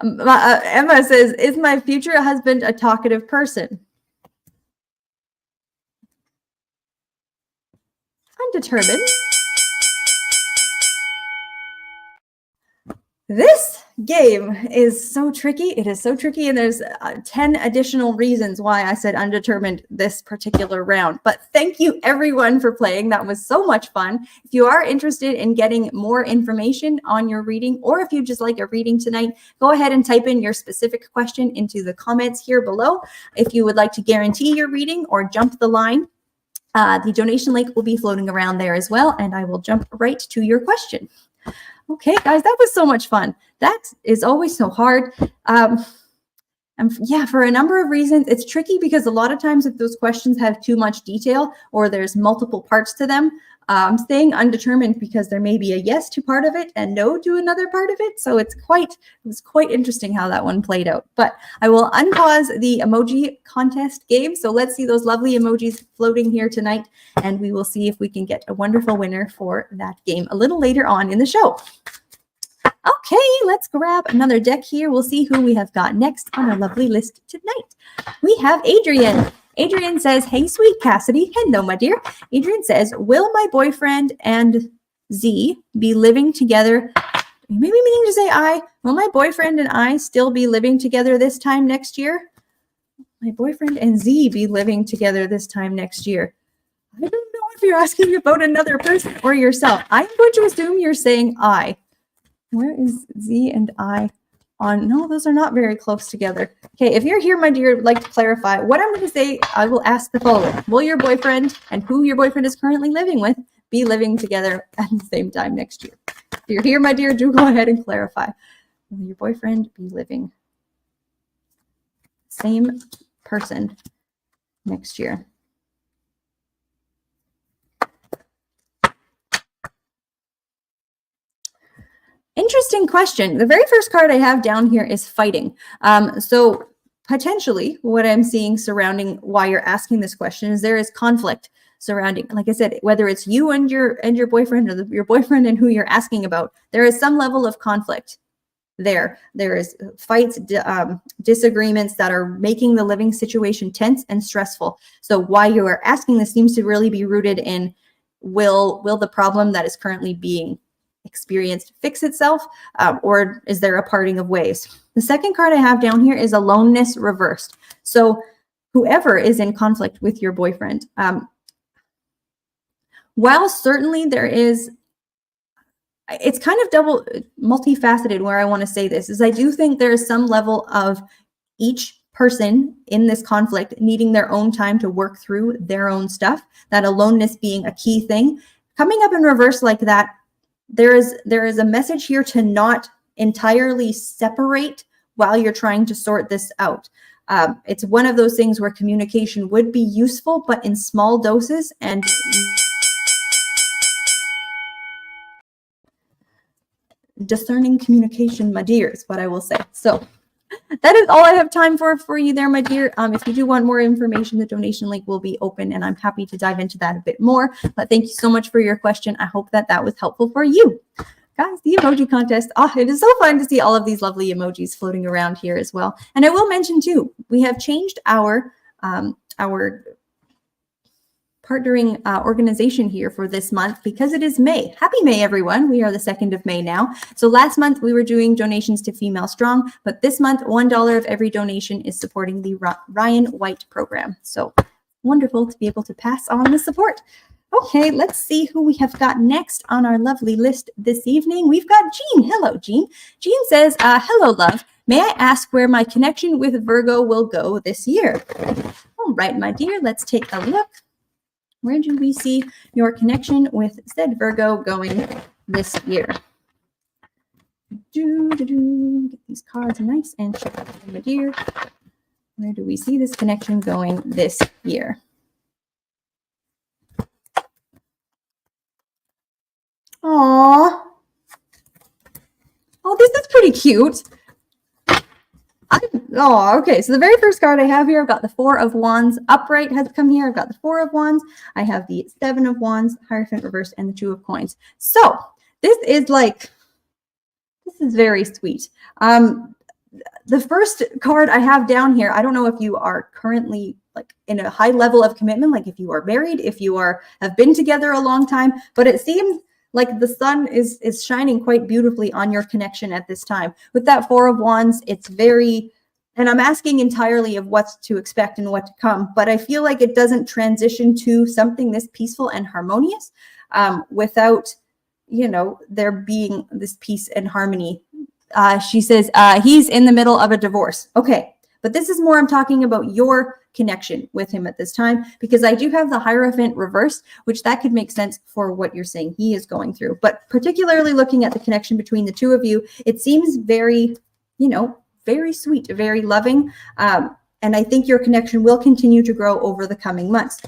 Emma says, is my future husband a talkative person? Undetermined. This game is so tricky. It is so tricky, and there's 10 additional reasons why I said undetermined this particular round. But thank you, everyone, for playing. That was so much fun. If you are interested in getting more information on your reading, or if you just like a reading tonight, go ahead and type in your specific question into the comments here below. If you would like to guarantee your reading or jump the line, the donation link will be floating around there as well, and I will jump right to your question. Okay, guys, that was so much fun. That is always so hard. And yeah, for a number of reasons, it's tricky because a lot of times if those questions have too much detail or there's multiple parts to them, Staying undetermined because there may be a yes to part of it and no to another part of it. So it was quite interesting how that one played out. But I will unpause the emoji contest game. So let's see those lovely emojis floating here tonight, and we will see if we can get a wonderful winner for that game a little later on in the show. Okay, let's grab another deck here. We'll see who we have got next on our lovely list tonight. We have Adrian. Adrian says, hey, sweet Cassidy. Hello, my dear. Adrian says, will my boyfriend and Z be living together? Maybe meaning to say I. Will my boyfriend and I still be living together this time next year? My boyfriend and Z be living together this time next year. I don't know if you're asking about another person or yourself. I'm going to assume you're saying I. Where is Z and I on? No, those are not very close together. Okay, if you're here, my dear, would like to clarify what I'm going to say, I will ask the following. Will your boyfriend and who your boyfriend is currently living with be living together at the same time next year? If you're here, my dear, do go ahead and clarify. Will your boyfriend be living same person next year? Interesting question. The very first card I have down here is fighting. So potentially what I'm seeing surrounding why you're asking this question is there is conflict surrounding, like I said, whether it's you and your boyfriend or your boyfriend and who you're asking about, there is some level of conflict there. There is fights, disagreements that are making the living situation tense and stressful. So why you are asking this seems to really be rooted in will the problem that is currently being experienced fix itself, or is there a parting of ways? The second card I have down here is aloneness reversed. So whoever is in conflict with your boyfriend, while certainly there is, it's kind of multifaceted where I want to say this, is I do think there is some level of each person in this conflict needing their own time to work through their own stuff, that aloneness being a key thing. Coming up in reverse like that, there is a message here to not entirely separate while you're trying to sort this out. It's one of those things where communication would be useful, but in small doses, and discerning communication, my dear, is what I will say. So that is all I have time for you there, my dear. If you do want more information, the donation link will be open, and I'm happy to dive into that a bit more. But thank you so much for your question. I hope that was helpful for you. Guys, the emoji contest. It is so fun to see all of these lovely emojis floating around here as well. And I will mention too, we have changed our partnering organization here for this month because it is May. Happy May, everyone. We are the 2nd of May now. So last month we were doing donations to Female Strong, but this month $1 of every donation is supporting the Ryan White program. So wonderful to be able to pass on the support. Okay, let's see who we have got next on our lovely list this evening. We've got Jean. Hello, Jean. Jean says, hello, love. May I ask where my connection with Virgo will go this year? All right, my dear, let's take a look. Where do we see your connection with said Virgo going this year? Get these cards nice and sharp, my dear. Where do we see this connection going this year? Aww. Oh, this is pretty cute. Okay. So the very first card I have here, I've got the 4 of Wands upright has come here. I've got the 4 of Wands. I have the 7 of Wands, Hierophant reversed, and the 2 of Coins. So this is very sweet. The first card I have down here, I don't know if you are currently in a high level of commitment, like if you are married, if you have been together a long time, but it seems like the sun is shining quite beautifully on your connection at this time. With that 4 of Wands, it's very, and I'm asking entirely of what's to expect and what to come, but I feel like it doesn't transition to something this peaceful and harmonious without, there being this peace and harmony. She says, he's in the middle of a divorce. Okay, but this is more, I'm talking about your connection with him at this time, because I do have the Hierophant reversed, which that could make sense for what you're saying he is going through. But particularly looking at the connection between the two of you, it seems very, very sweet, very loving. And I think your connection will continue to grow over the coming months.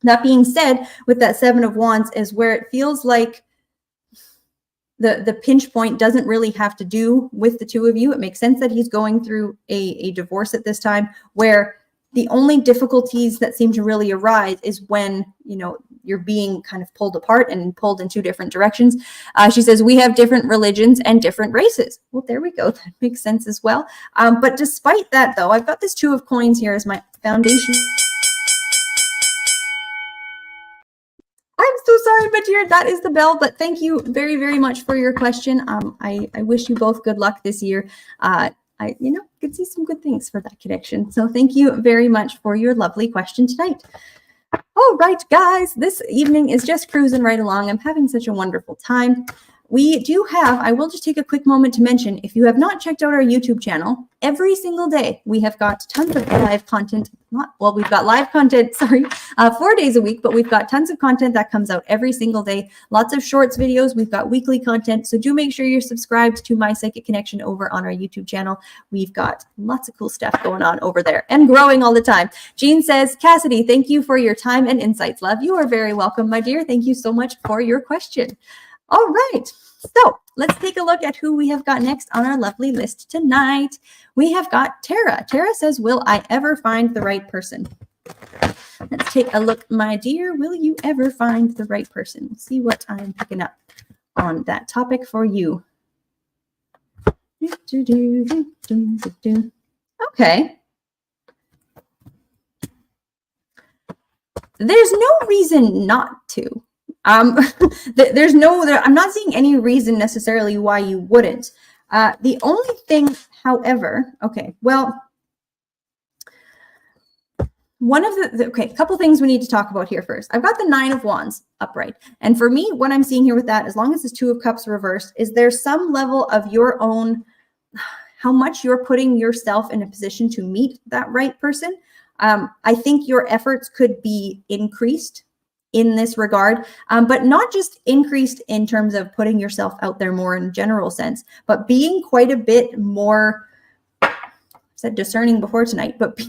That being said, with that Seven of Wands is where it feels like the pinch point doesn't really have to do with the two of you. It makes sense that he's going through a divorce at this time, where the only difficulties that seem to really arise is when, you know, you're being kind of pulled apart and pulled in two different directions. She says, we have different religions and different races. Well, there we go. That makes sense as well. But despite that, though, I've got this Two of Coins here as my foundation. I'm so sorry, my dear. That is the bell. But thank you very, very much for your question. I wish you both good luck this year. I could see some good things for that connection. So thank you very much for your lovely question tonight. All right, guys, this evening is just cruising right along. I'm having such a wonderful time. We do have, I will just take a quick moment to mention, if you have not checked out our YouTube channel, every single day we have got tons of live content. We've got live content, 4 days a week, but we've got tons of content that comes out every single day. Lots of shorts videos. We've got weekly content. So do make sure you're subscribed to My Psychic Connection over on our YouTube channel. We've got lots of cool stuff going on over there and growing all the time. Jean says, Cassidy, thank you for your time and insights, love. You are very welcome, my dear. Thank you so much for your question. All right, so let's take a look at who we have got next on our lovely list tonight. We have got Tara. Tara says, will I ever find the right person? Let's take a look, my dear. Will you ever find the right person? Let's see what I'm picking up on that topic for you. Okay. There's no reason not to. I'm not seeing any reason necessarily why you wouldn't. The only thing, however, okay, well, one of a couple things we need to talk about here first. I've got the Nine of Wands upright. And for me, what I'm seeing here with that, as long as it's Two of Cups reversed, is there some level of your own, how much you're putting yourself in a position to meet that right person. I think your efforts could be increased in this regard, but not just increased in terms of putting yourself out there more in a general sense, but being quite a bit more, I said discerning before tonight, but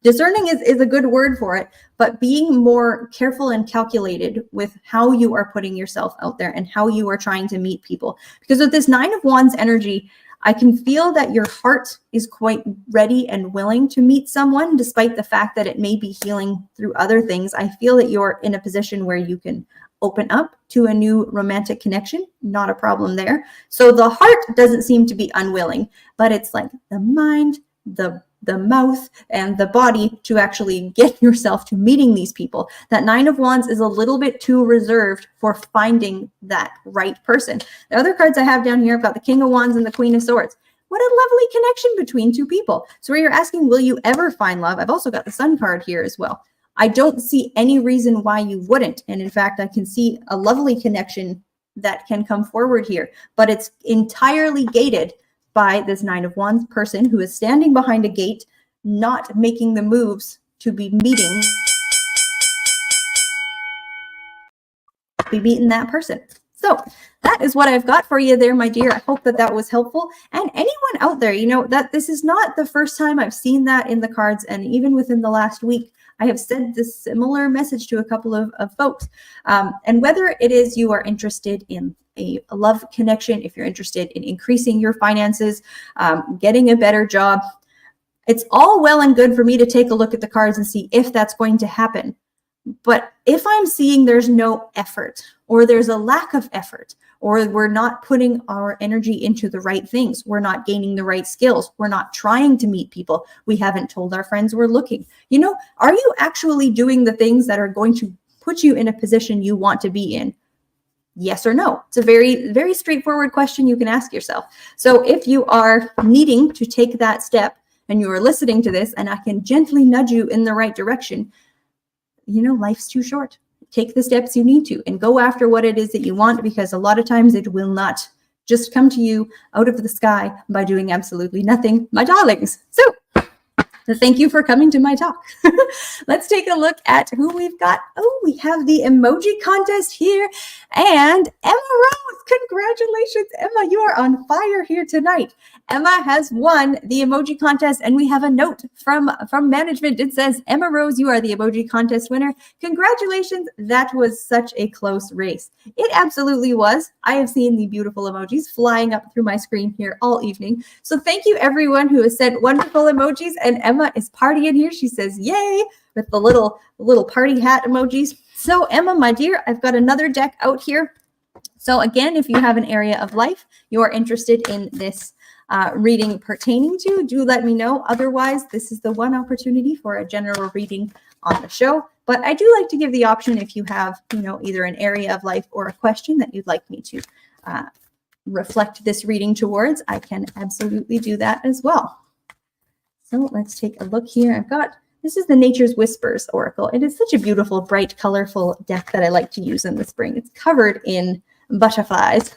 discerning is a good word for it, but being more careful and calculated with how you are putting yourself out there and how you are trying to meet people. Because with this Nine of Wands energy, I can feel that your heart is quite ready and willing to meet someone, despite the fact that it may be healing through other things. I feel that you're in a position where you can open up to a new romantic connection. Not a problem there. So the heart doesn't seem to be unwilling, but it's like the mind, the mouth, and the body to actually get yourself to meeting these people. That Nine of Wands is a little bit too reserved for finding that right person. The other cards I have down here, I've got the King of Wands and the Queen of Swords. What a lovely connection between two people. So where you're asking, will you ever find love? I've also got the Sun card here as well. I don't see any reason why you wouldn't. And in fact, I can see a lovely connection that can come forward here, but it's entirely gated by this Nine of Wands person who is standing behind a gate, not making the moves to be meeting that person. So that is what I've got for you there, my dear. I hope that that was helpful. And anyone out there, you know, that this is not the first time I've seen that in the cards. And even within the last week, I have sent this similar message to a couple of folks. And whether it is you are interested in a love connection, if you're interested in increasing your finances, getting a better job, it's all well and good for me to take a look at the cards and see if that's going to happen. But if I'm seeing there's no effort, or there's a lack of effort, or we're not putting our energy into the right things, we're not gaining the right skills, we're not trying to meet people, we haven't told our friends we're looking. You know, are you actually doing the things that are going to put you in a position you want to be in? Yes or no? It's a very, very straightforward question you can ask yourself. So if you are needing to take that step and you are listening to this and I can gently nudge you in the right direction, you know, life's too short. Take the steps you need to and go after what it is that you want, because a lot of times it will not just come to you out of the sky by doing absolutely nothing, my darlings. So So thank you for coming to my talk. Let's take a look at who we've got. Oh, we have the emoji contest here. And Emma Rose, congratulations, Emma. You are on fire here tonight. Emma has won the emoji contest, and we have a note from management. It says, Emma Rose, you are the emoji contest winner. Congratulations. That was such a close race. It absolutely was. I have seen the beautiful emojis flying up through my screen here all evening. So thank you everyone who has sent wonderful emojis, and Emma is partying here. She says, yay, with the little party hat emojis. So Emma, my dear, I've got another deck out here. So again, if you have an area of life you are interested in this reading pertaining to, do let me know. Otherwise, this is the one opportunity for a general reading on the show. But I do like to give the option if you have, either an area of life or a question that you'd like me to reflect this reading towards, I can absolutely do that as well. So let's take a look here. This is the Nature's Whispers Oracle. It is such a beautiful, bright, colorful deck that I like to use in the spring. It's covered in butterflies.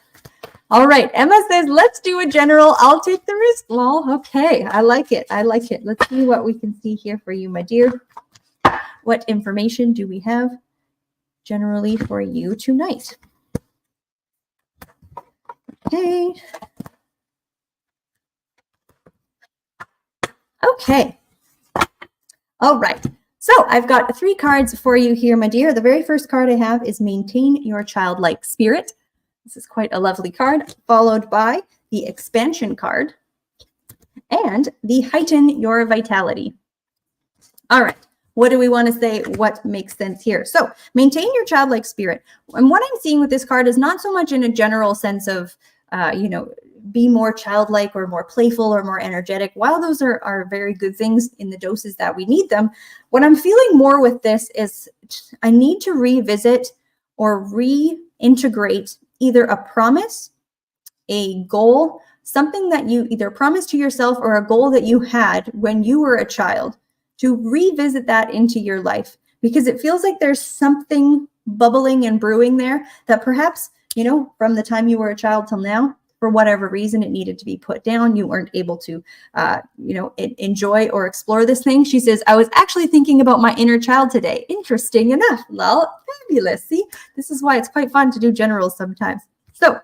All right, Emma says, let's do a general. I'll take the risk, lol. Okay, I like it. I like it. Let's see what we can see here for you, my dear. What information do we have generally for you tonight? Okay. Okay. All right. So I've got 3 cards for you here, my dear. The very first card I have is Maintain Your Childlike Spirit. This is quite a lovely card, followed by the Expansion card and the Heighten Your Vitality. All right. What do we want to say? What makes sense here? So maintain your childlike spirit. And what I'm seeing with this card is not so much in a general sense of, be more childlike or more playful or more energetic. While those are very good things in the doses that we need them, what I'm feeling more with this is I need to revisit or reintegrate either a promise, a goal, something that you either promised to yourself or a goal that you had when you were a child, to revisit that into your life, because it feels like there's something bubbling and brewing there that perhaps, from the time you were a child till now, for whatever reason, it needed to be put down. You weren't able to, enjoy or explore this thing. She says, I was actually thinking about my inner child today. Interesting enough. Well, fabulous. See, this is why it's quite fun to do generals sometimes. So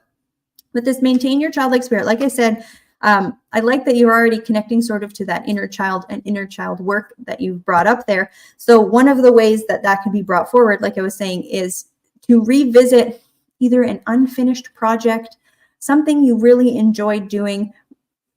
with this maintain your childlike spirit, like I said, I like that you're already connecting sort of to that inner child and inner child work that you've brought up there. So one of the ways that can be brought forward, like I was saying, is to revisit either an unfinished project, something you really enjoyed doing.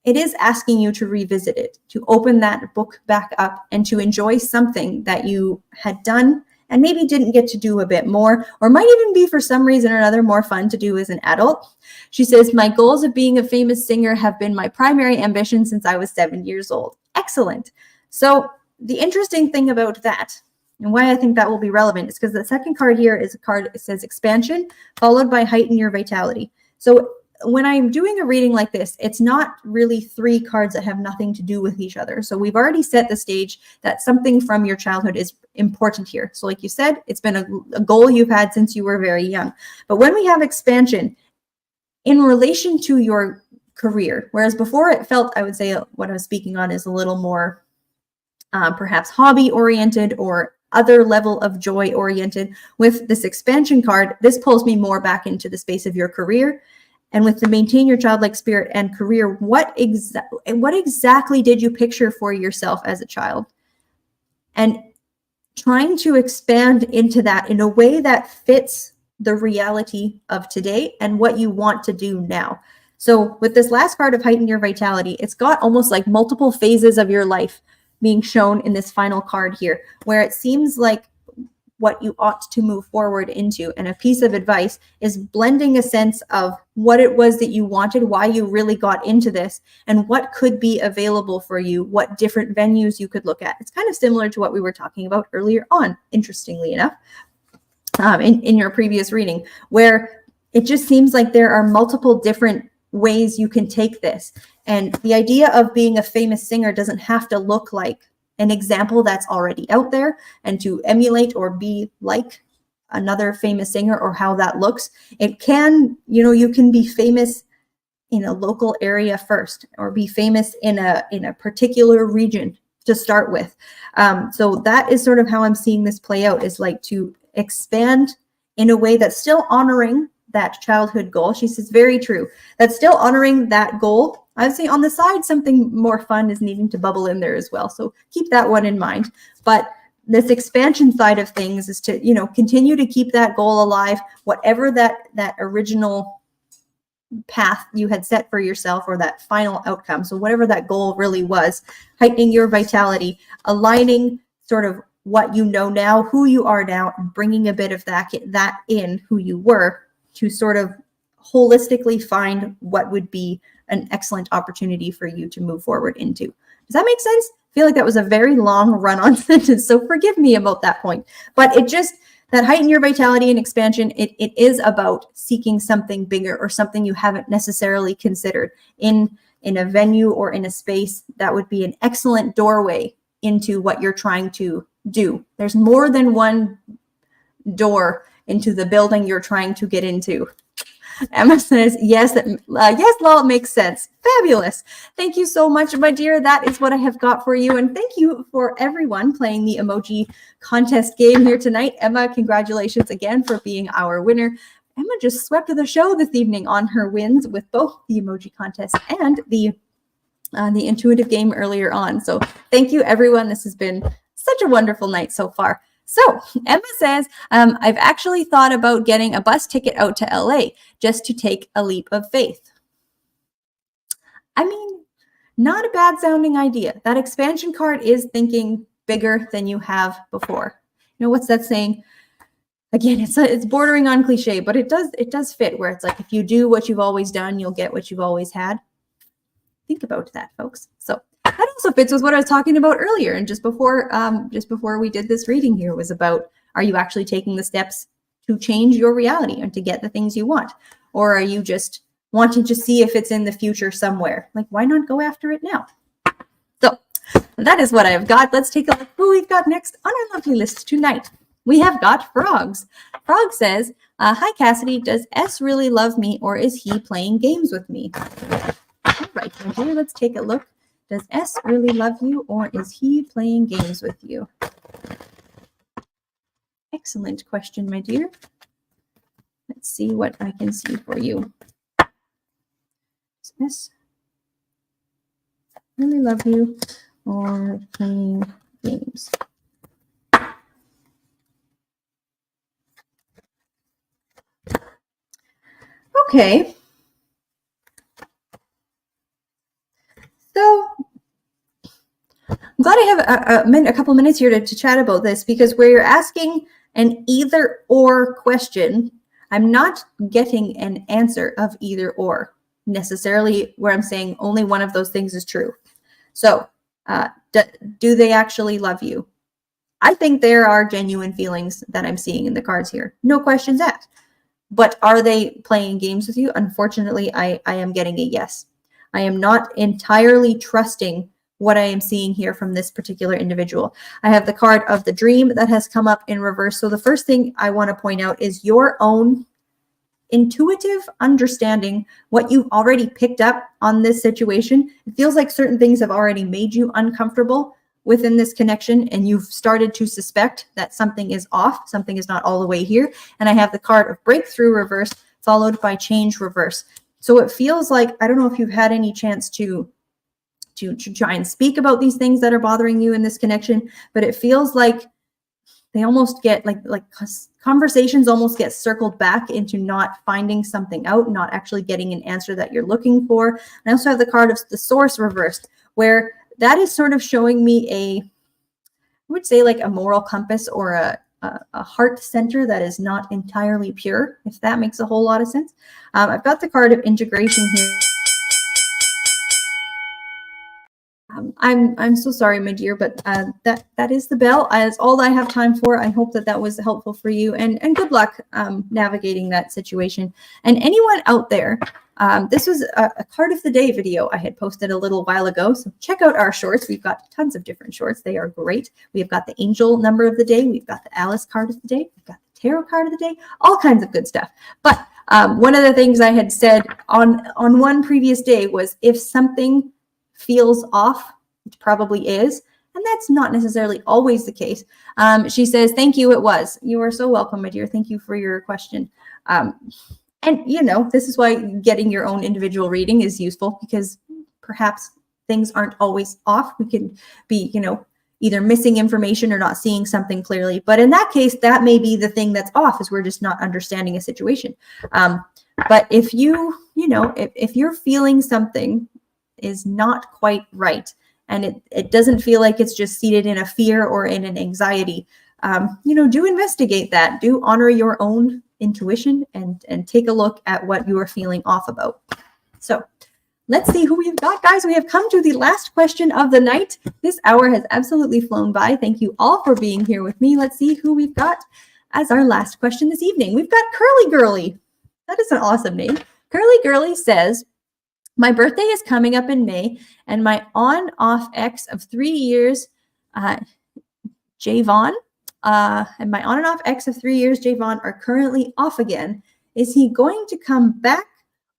It is asking you to revisit it, to open that book back up and to enjoy something that you had done and maybe didn't get to do a bit more, or might even be for some reason or another more fun to do as an adult. She says, my goals of being a famous singer have been my primary ambition since I was 7 years old. Excellent. So the interesting thing about that, and why I think that will be relevant, is because the second card here is a card that says expansion, followed by heighten your vitality. So when I'm doing a reading like this, it's not really 3 cards that have nothing to do with each other. So we've already set the stage that something from your childhood is important here. So like you said, it's been a goal you've had since you were very young. But when we have expansion in relation to your career, whereas before it felt, I would say what I was speaking on is a little more perhaps hobby oriented or other level of joy oriented. With this expansion card, this pulls me more back into the space of your career. And with the maintain your childlike spirit and career, what exactly did you picture for yourself as a child? And trying to expand into that in a way that fits the reality of today and what you want to do now. So with this last card of heighten your vitality, it's got almost like multiple phases of your life being shown in this final card here, where it seems like what you ought to move forward into. And a piece of advice is blending a sense of what it was that you wanted, why you really got into this, and what could be available for you, what different venues you could look at. It's kind of similar to what we were talking about earlier on, interestingly enough, in your previous reading, where it just seems like there are multiple different ways you can take this. And the idea of being a famous singer doesn't have to look like an example that's already out there and to emulate or be like another famous singer or how that looks. It can, you can be famous in a local area first, or be famous in a particular region to start with. So that is sort of how I'm seeing this play out, is like to expand in a way that's still honoring that childhood goal. She says, very true. That's still honoring that goal. I would say on the side, something more fun is needing to bubble in there as well. So keep that one in mind. But this expansion side of things is to, you know, continue to keep that goal alive, whatever that original path you had set for yourself, or that final outcome. So whatever that goal really was, heightening your vitality, aligning sort of what you know now, who you are now, and bringing a bit of that in who you were, to sort of holistically find what would be an excellent opportunity for you to move forward into. Does that make sense? I feel like that was a very long run-on sentence, so forgive me about that point. But it just, that heighten your vitality and expansion, it is about seeking something bigger, or something you haven't necessarily considered in a venue or in a space that would be an excellent doorway into what you're trying to do. There's more than one door into the building you're trying to get into. Emma says, yes, yes, Lol, it makes sense. Fabulous. Thank you so much, my dear. That is what I have got for you. And thank you for everyone playing the emoji contest game here tonight. Emma, congratulations again for being our winner. Emma just swept the show this evening on her wins with both the emoji contest and the intuitive game earlier on. So thank you, everyone. This has been such a wonderful night so far. So Emma says, I've actually thought about getting a bus ticket out to LA just to take a leap of faith. I mean, not a bad sounding idea. That expansion card is thinking bigger than you have before. You know, what's that saying? Again, it's bordering on cliche, but it does fit, where it's like, if you do what you've always done, you'll get what you've always had. Think about that, folks. So that also fits with what I was talking about earlier, and just before we did this reading here, was about, are you actually taking the steps to change your reality and to get the things you want, or are you just wanting to see if it's in the future somewhere? Like, why not go after it now? So that is what I've got. Let's take a look who we've got next on our lovely list tonight. We have got Frogs. Frog says, hi Cassidy, does S really love me, or is he playing games with me? All right, my dear, let's take a look. Does S really love you, or is he playing games with you? Excellent question, my dear. Let's see what I can see for you. Does S really love you, or playing games? Okay. So I'm glad I have a couple minutes here to chat about this, because where you're asking an either or question, I'm not getting an answer of either or necessarily, where I'm saying only one of those things is true. So do they actually love you? I think there are genuine feelings that I'm seeing in the cards here. No questions asked. But are they playing games with you? Unfortunately, I am getting a yes. I am not entirely trusting what I am seeing here from this particular individual. I have the card of the dream that has come up in reverse. So the first thing I want to point out is your own intuitive understanding, what you've already picked up on this situation. It feels like certain things have already made you uncomfortable within this connection, and you've started to suspect that something is off, something is not all the way here. And I have the card of breakthrough reverse, followed by change reverse. So it feels like, I don't know if you've had any chance to try and speak about these things that are bothering you in this connection, but it feels like they almost get like conversations almost get circled back into not finding something out, not actually getting an answer that you're looking for. And I also have the card of the source reversed, where that is sort of showing me I would say like a moral compass, or a heart center that is not entirely pure, if that makes a whole lot of sense. I've got the card of integration here. I'm so sorry, my dear, but that is the bell. That's all I have time for. I hope that was helpful for you, and good luck navigating that situation. And anyone out there, this was a card of the day video I had posted a little while ago, so check out our shorts. We've got tons of different shorts. They are great. We've got the angel number of the day. We've got the Alice card of the day. We've got the tarot card of the day. All kinds of good stuff. But one of the things I had said on one previous day was, if something feels off, it probably is, And that's not necessarily always the case. She says, thank you, it was. You are so welcome, my dear. Thank you for your question. And, you know, this is why getting your own individual reading is useful, because perhaps things aren't always off. We can be, you know, either missing information or not seeing something clearly. But in that case, that may be the thing that's off, is we're just not understanding a situation. But if you know, if you're feeling something is not quite right, and it doesn't feel like it's just seated in a fear or in an anxiety, you know, do investigate that. Do honor your own intuition and take a look at what you are feeling off about. So let's see who we've got, guys. We have come to the last question of the night. This hour has absolutely flown by. Thank you all for being here with me. Let's see who we've got as our last question this evening. We've got Curly Girly. That is an awesome name. Curly Girly says, my birthday is coming up in May, and my on-off ex of 3 years, Javon, and my on and off ex of 3 years, Javon, are currently off again. Is he going to come back,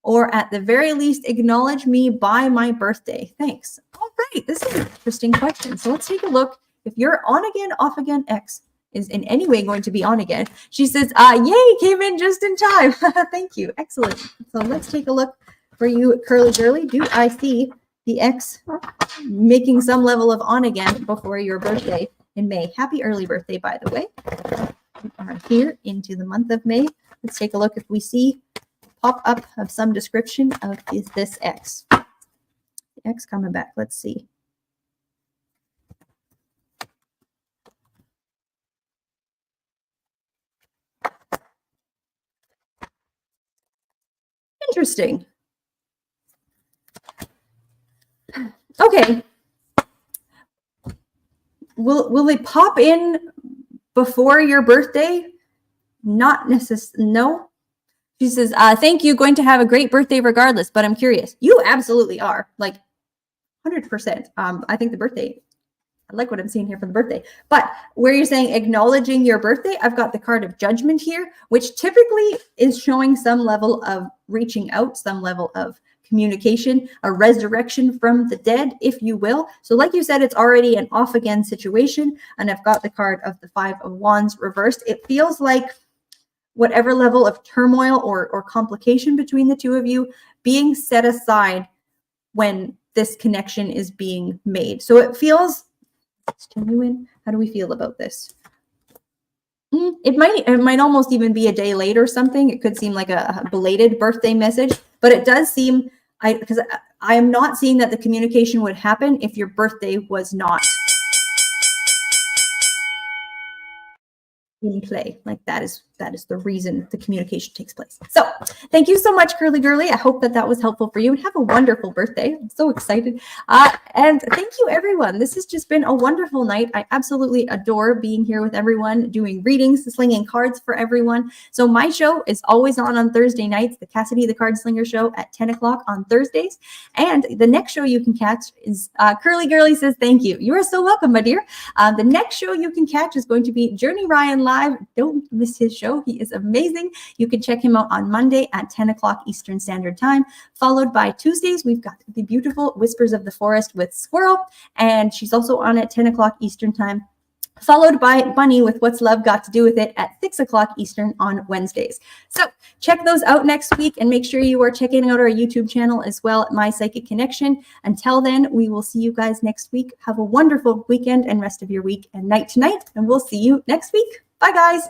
or at the very least acknowledge me by my birthday? Thanks. All right, this is an interesting question. So let's take a look. If your on again, off again ex is in any way going to be on again, she says, yay, came in just in time. Thank you. Excellent. So let's take a look for you, Curly Girly. Do I see the ex making some level of on again before your birthday in May? Happy early birthday, by the way. We are here into the month of May. Let's take a look if we see pop up of some description of this ex. The ex coming back. Let's see. Interesting. Okay. Will they pop in before your birthday? Not necessarily. No. She says, thank you. Going to have a great birthday regardless, but I'm curious. You absolutely are. Like 100%. I think the birthday, I like what I'm seeing here for the birthday. But where you're saying acknowledging your birthday, I've got the card of Judgment here, which typically is showing some level of reaching out, some level of communication, a resurrection from the dead, if you will. So like you said, it's already an off again situation. And I've got the card of the 5 of Wands reversed. It feels like whatever level of turmoil or complication between the two of you being set aside when this connection is being made. So it feels genuine. How do we feel about this? It might almost even be a day late or something. It could seem like a belated birthday message, but it does seem, because I am not seeing that the communication would happen if your birthday was not in play. Like that is the reason the communication takes place. So thank you so much, Curly Girly. I hope that was helpful for you, and have a wonderful birthday. I'm so excited. And thank you, everyone. This has just been a wonderful night. I absolutely adore being here with everyone, doing readings, slinging cards for everyone. So my show is always on Thursday nights, the Cassidy the Cardslinger show at 10 o'clock on Thursdays. And the next show you can catch is Curly Girly says thank you. You are so welcome, my dear. The next show you can catch is going to be Journey Ryan Live. Don't miss his show. He is amazing. You can check him out on Monday at 10 o'clock Eastern Standard Time, followed by Tuesdays. We've got the beautiful Whispers of the Forest with Squirrel, and she's also on at 10 o'clock Eastern Time, followed by Bunny with What's Love Got to Do With It at 6 o'clock Eastern on Wednesdays. So check those out next week, and make sure you are checking out our YouTube channel as well at My Psychic Connection. Until then, we will see you guys next week. Have a wonderful weekend and rest of your week and night tonight, and we'll see you next week. Bye, guys.